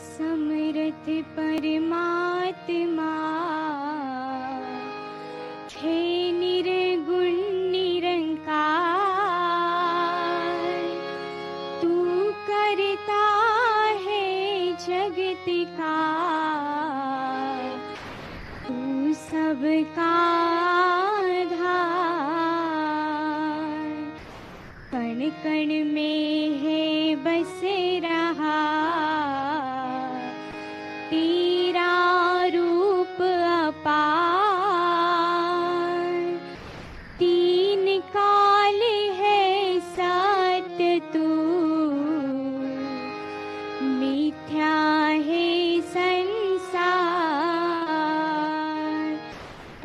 समर्थ परमात्मा हे निर्गुण निरंकार, तू करता है जगत का, तू सबका आधार। कण कण में है बस रहा तेरा रूप अपार। तीन काल है सत्य तू, मिथ्या है संसार।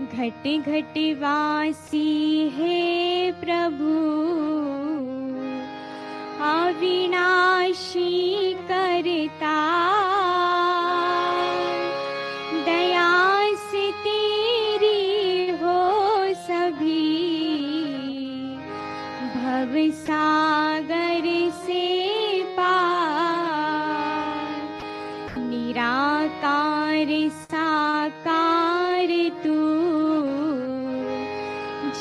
घट घट वासी है प्रभु, अविनाशी करता। दया से तेरी हो सभी, भव सागर से पार। निराकार साकार तू,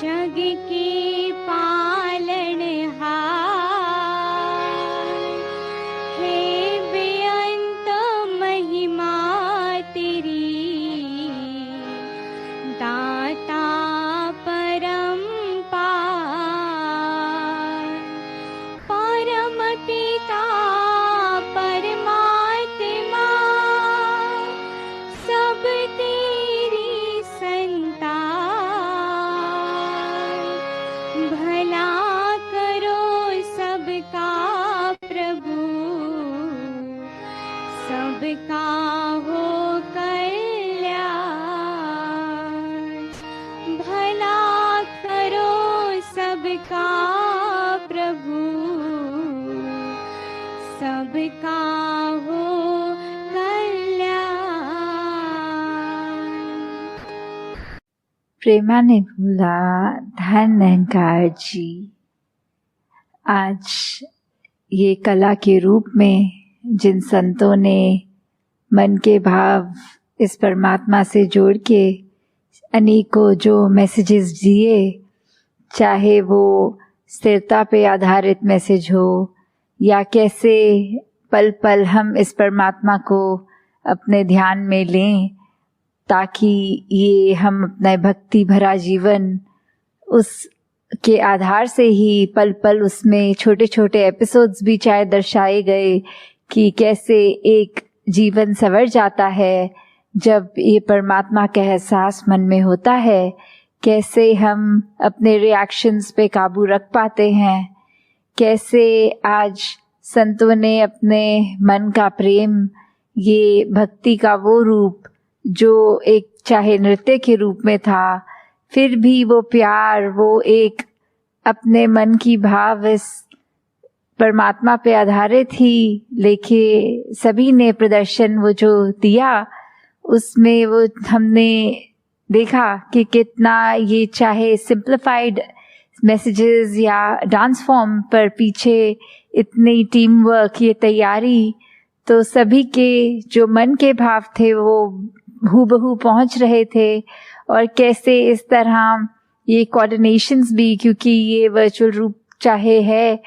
जग के पालनहार। हे बेअंत महिमा तेरी, दाता परम्पार। परम पिता परमात्मा, सब तेरी संतान। भला करो सबका प्रभु, सबका हो कल्याण। भला करो सबका प्रभु, सबका हो कल्याण। प्रेमा ने बोला, धन अहंकार जी, आज ये कला के रूप में जिन संतों ने मन के भाव इस परमात्मा से जोड़ के अनेकों जो मैसेजेस दिए, चाहे वो स्थिरता पे आधारित मैसेज हो या कैसे पल पल हम इस परमात्मा को अपने ध्यान में लें ताकि ये हम अपना भक्ति भरा जीवन उस के आधार से ही पल पल उसमें छोटे छोटे एपिसोड्स भी चाहे दर्शाए गए कि कैसे एक जीवन संवर जाता है जब ये परमात्मा का एहसास मन में होता है। कैसे हम अपने रिएक्शंस पे काबू रख पाते हैं, कैसे आज संतों ने अपने मन का प्रेम, ये भक्ति का वो रूप जो एक चाहे नृत्य के रूप में था, फिर भी वो प्यार, वो एक अपने मन की भाव इस परमात्मा पे आधारित ही लेके सभी ने प्रदर्शन वो जो दिया, उसमें वो हमने देखा कि कितना ये चाहे सिंप्लीफाइड मैसेजेस या डांस फॉर्म पर पीछे इतनी टीम वर्क, ये तैयारी, तो सभी के जो मन के भाव थे वो हूबहू पहुंच रहे थे। और कैसे इस तरह ये कोऑर्डिनेशंस भी, क्योंकि ये वर्चुअल रूप चाहे है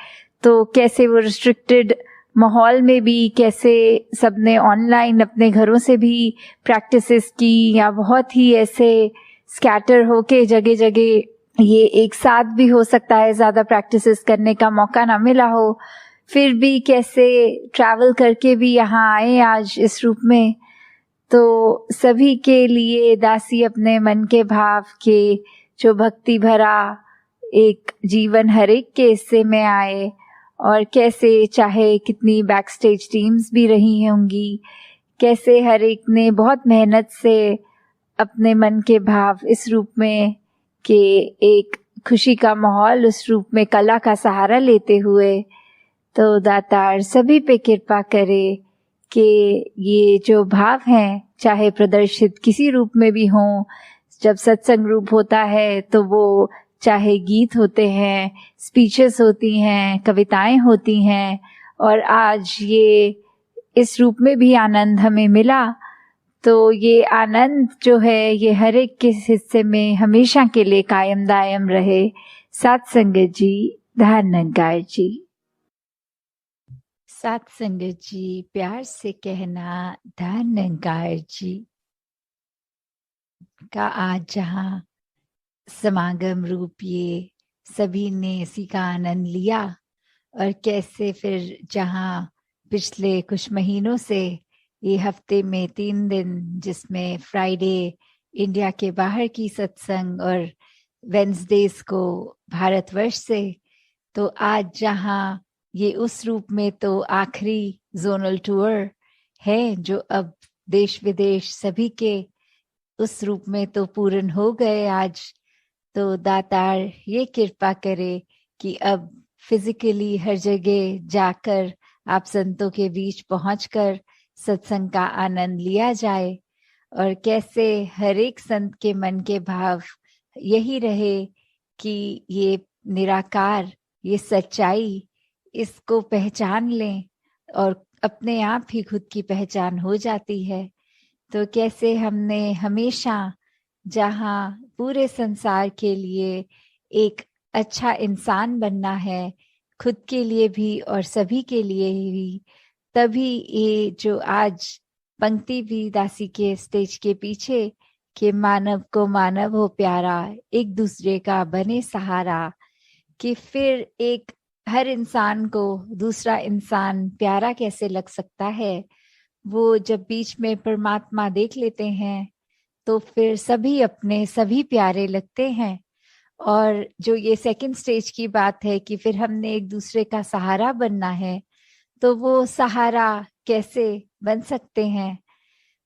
तो कैसे वो रिस्ट्रिक्टेड माहौल में भी कैसे सबने ऑनलाइन अपने घरों से भी प्रैक्टिसेस की या बहुत ही ऐसे स्कैटर होके जगह जगह ये एक साथ भी हो सकता है ज़्यादा प्रैक्टिसेस करने का मौका ना मिला हो, फिर भी कैसे ट्रैवल करके भी यहाँ आए आज इस रूप में। तो सभी के लिए दासी अपने मन के भाव के जो भक्ति भरा एक जीवन हर एक के हिस्से में आए, और कैसे चाहे कितनी बैक स्टेज टीम्स भी रही होंगी, कैसे हर एक ने बहुत मेहनत से अपने मन के भाव इस रूप में के एक खुशी का माहौल उस रूप में कला का सहारा लेते हुए। तो दातार सभी पे कृपा करे कि ये जो भाव हैं चाहे प्रदर्शित किसी रूप में भी हों, जब सत्संग रूप होता है तो वो चाहे गीत होते हैं, स्पीचेस होती हैं, कविताएं होती हैं, और आज ये इस रूप में भी आनंद हमें मिला, तो ये आनंद जो है ये हर एक के हिस्से में हमेशा के लिए कायम दायम रहे। साथ संगत जी, धन निरंकार जी। साथ संगत जी, प्यार से कहना धन निरंकार जी का आज जहाँ समागम रूप ये सभी ने इसी का आनंद लिया, और कैसे फिर जहाँ पिछले कुछ महीनों से ये हफ्ते में 3 दिन, जिसमें फ्राइडे इंडिया के बाहर की सत्संग और वेंसडेज को भारतवर्ष से, तो आज जहाँ ये उस रूप में तो आखिरी जोनल टूर है जो अब देश विदेश सभी के उस रूप में तो पूर्ण हो गए आज, तो दातार ये कृपा करे कि अब फिजिकली हर जगह जाकर आप संतों के बीच पहुंचकर सत्संग का आनंद लिया जाए, और कैसे हर एक संत के मन के भाव यही रहे कि ये निराकार, ये सच्चाई, इसको पहचान लें और अपने आप ही खुद की पहचान हो जाती है। तो कैसे हमने हमेशा जहाँ पूरे संसार के लिए एक अच्छा इंसान बनना है, खुद के लिए भी और सभी के लिए भी, तभी ये जो आज पंक्ति भी दासी के स्टेज के पीछे कि मानव को मानव हो प्यारा, एक दूसरे का बने सहारा, कि फिर एक हर इंसान को दूसरा इंसान प्यारा कैसे लग सकता है, वो जब बीच में परमात्मा देख लेते हैं तो फिर सभी अपने सभी प्यारे लगते हैं। और जो ये सेकंड स्टेज की बात है कि फिर हमने एक दूसरे का सहारा बनना है, तो वो सहारा कैसे बन सकते हैं,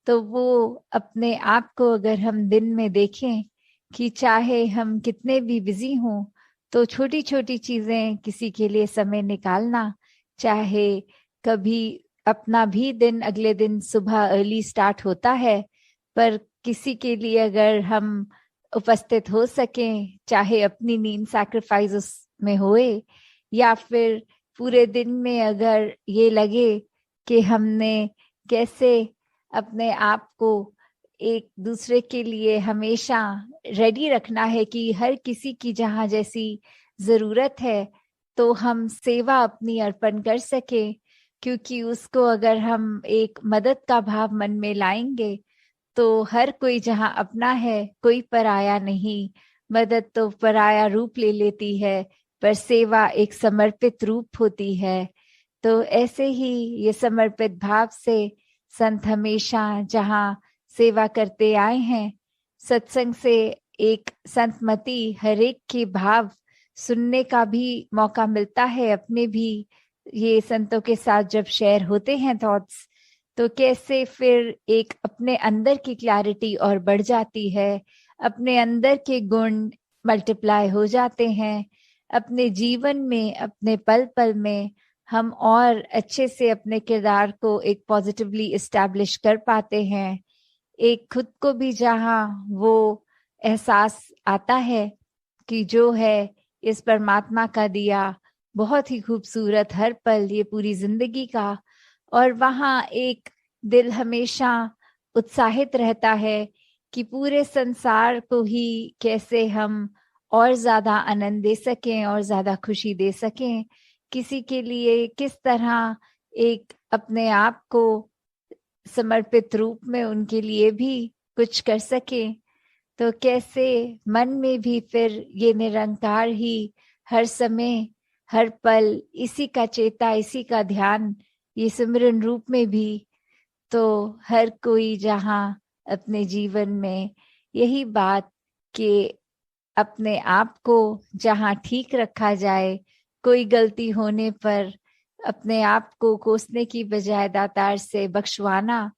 तो वो अपने आप को अगर हम दिन में देखें कि चाहे हम कितने भी बिजी हों, तो छोटी छोटी चीजें किसी के लिए समय निकालना, चाहे कभी अपना भी दिन अगले दिन सुबह अर्ली स्टार्ट होता है, पर किसी के लिए अगर हम उपस्थित हो सकें, चाहे अपनी नींद सैक्रिफाइस उसमें होए, या फिर पूरे दिन में अगर ये लगे कि हमने कैसे अपने आप को एक दूसरे के लिए हमेशा रेडी रखना है कि हर किसी की जहाँ जैसी जरूरत है तो हम सेवा अपनी अर्पण कर सके, क्योंकि उसको अगर हम एक मदद का भाव मन में लाएंगे तो हर कोई जहाँ अपना है, कोई पराया नहीं। मदद तो पराया रूप ले लेती है, पर सेवा एक समर्पित रूप होती है। तो ऐसे ही ये समर्पित भाव से संत हमेशा जहाँ सेवा करते आए हैं, सत्संग से एक संतमति हर एक के भाव सुनने का भी मौका मिलता है। अपने भी ये संतों के साथ जब शेयर होते हैं थॉट्स, तो कैसे फिर एक अपने अंदर की क्लैरिटी और बढ़ जाती है, अपने अंदर के गुण मल्टीप्लाई हो जाते हैं, अपने जीवन में अपने पल पल में हम और अच्छे से अपने किरदार को एक पॉजिटिवली इस्टेब्लिश कर पाते हैं। एक खुद को भी जहाँ वो एहसास आता है कि जो है इस परमात्मा का दिया बहुत ही खूबसूरत हर पल ये पूरी जिंदगी का, और वहाँ एक दिल हमेशा उत्साहित रहता है कि पूरे संसार को ही कैसे हम और ज्यादा आनंद दे सकें और ज्यादा खुशी दे सकें, किसी के लिए किस तरह एक अपने आप को समर्पित रूप में उनके लिए भी कुछ कर सके, तो कैसे मन में भी फिर ये निरंकार ही हर समय हर पल इसी का चेता, इसी का ध्यान, ये सिमरन रूप में भी, तो हर कोई जहाँ अपने जीवन में यही बात कि अपने आप को जहाँ ठीक रखा जाए, कोई गलती होने पर अपने आप को कोसने की बजाय दातार से बख्शवाना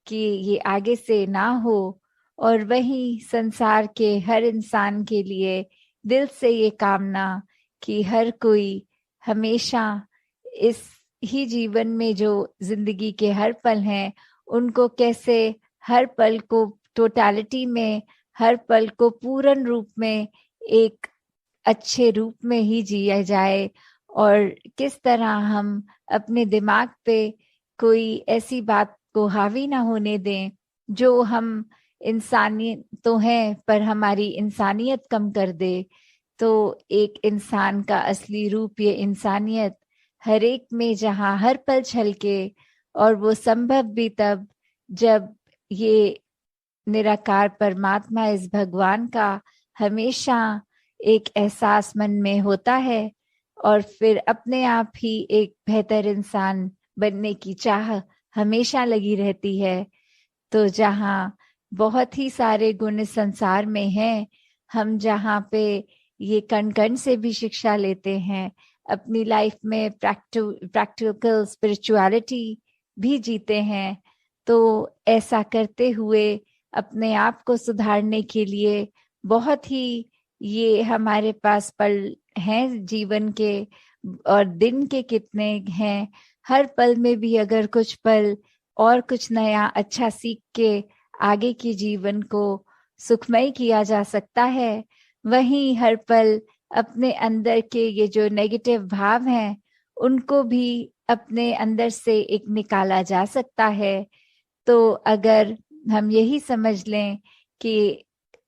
कि ये आगे से ना हो, और वही संसार के हर इंसान के लिए दिल से ये कामना कि हर कोई हमेशा इस ही जीवन में जो जिंदगी के हर पल हैं उनको कैसे हर पल को टोटलिटी में, हर पल को पूर्ण रूप में एक अच्छे रूप में ही जिया जाए, और किस तरह हम अपने दिमाग पे कोई ऐसी बात को हावी ना होने दें जो हम इंसानियत तो हैं पर हमारी इंसानियत कम कर दे। तो एक इंसान का असली रूप ये इंसानियत हर एक में जहाँ हर पल छलके, और वो संभव भी तब जब ये निराकार परमात्मा इस भगवान का हमेशा एक एहसास मन में होता है, और फिर अपने आप ही एक बेहतर इंसान बनने की चाह हमेशा लगी रहती है। तो जहाँ बहुत ही सारे गुण इस संसार में हैं, हम जहाँ पे ये कण कण से भी शिक्षा लेते हैं, अपनी लाइफ में प्रैक्टिकल स्पिरिचुअलिटी भी जीते हैं, तो ऐसा करते हुए अपने आप को सुधारने के लिए बहुत ही ये हमारे पास पल हैं जीवन के, और दिन के कितने हैं। हर पल में भी अगर कुछ पल और कुछ नया अच्छा सीख के आगे के जीवन को सुखमय किया जा सकता है, वहीं हर पल अपने अंदर के ये जो नेगेटिव भाव हैं उनको भी अपने अंदर से एक निकाला जा सकता है। तो अगर हम यही समझ लें कि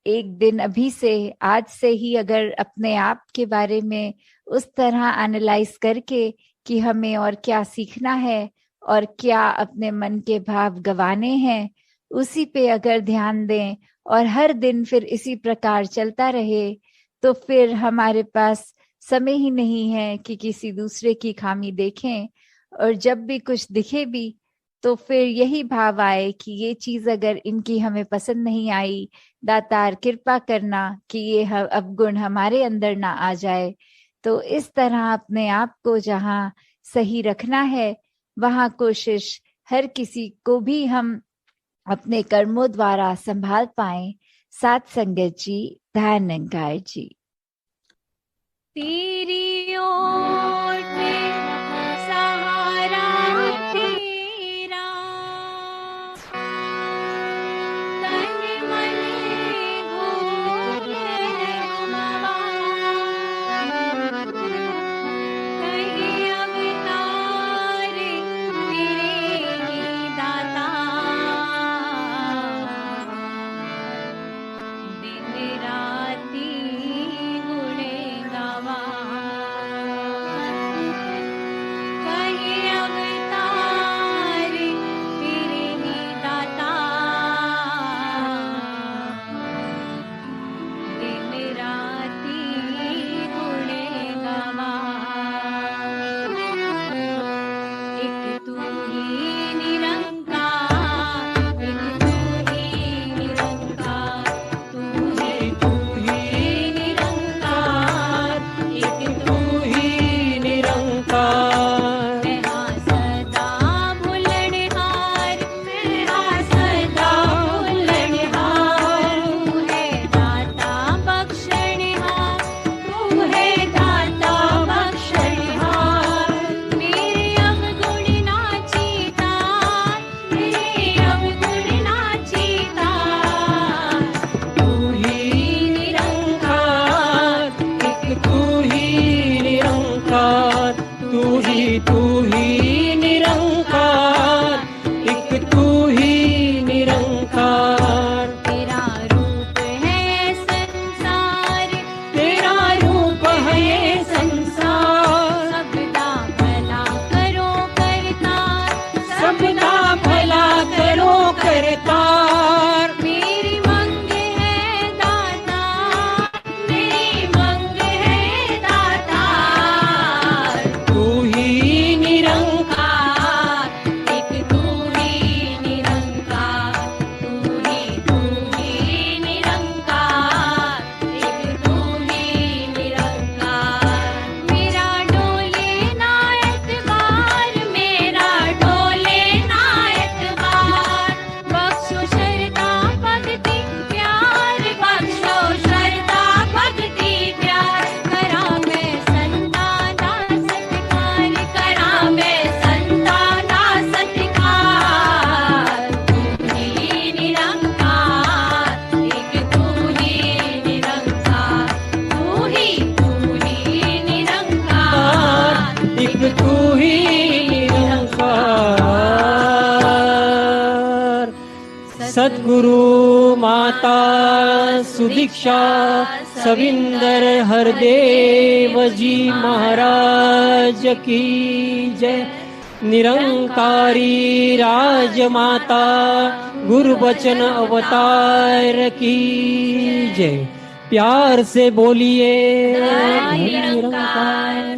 एक दिन अभी से, आज से ही अगर अपने आप के बारे में उस तरह एनालाइज करके कि हमें और क्या सीखना है और क्या अपने मन के भाव गंवाने हैं, उसी पे अगर ध्यान दें और हर दिन फिर इसी प्रकार चलता रहे, तो फिर हमारे पास समय ही नहीं है कि किसी दूसरे की खामी देखें। और जब भी कुछ दिखे भी तो फिर यही भाव आए कि ये चीज अगर इनकी हमें पसंद नहीं आई, दातार कृपा करना कि ये अवगुण हमारे अंदर ना आ जाए। तो इस तरह अपने आप को जहाँ सही रखना है वहाँ कोशिश हर किसी को भी हम अपने कर्मों द्वारा संभाल पाए। साथ संगत जी, ध्यान निरंकार जी। तेरी ओट सहारा तेरा, तन मन भूल गवा, कहीं अवतार तेरे ही दाता, दिन राती सद्गुरु माता सुदीक्षा सविंदर हरदेव जी महाराज की जय। निरंकारी राजमाता गुरुबचन अवतार की जय। प्यार से बोलिए निरंकार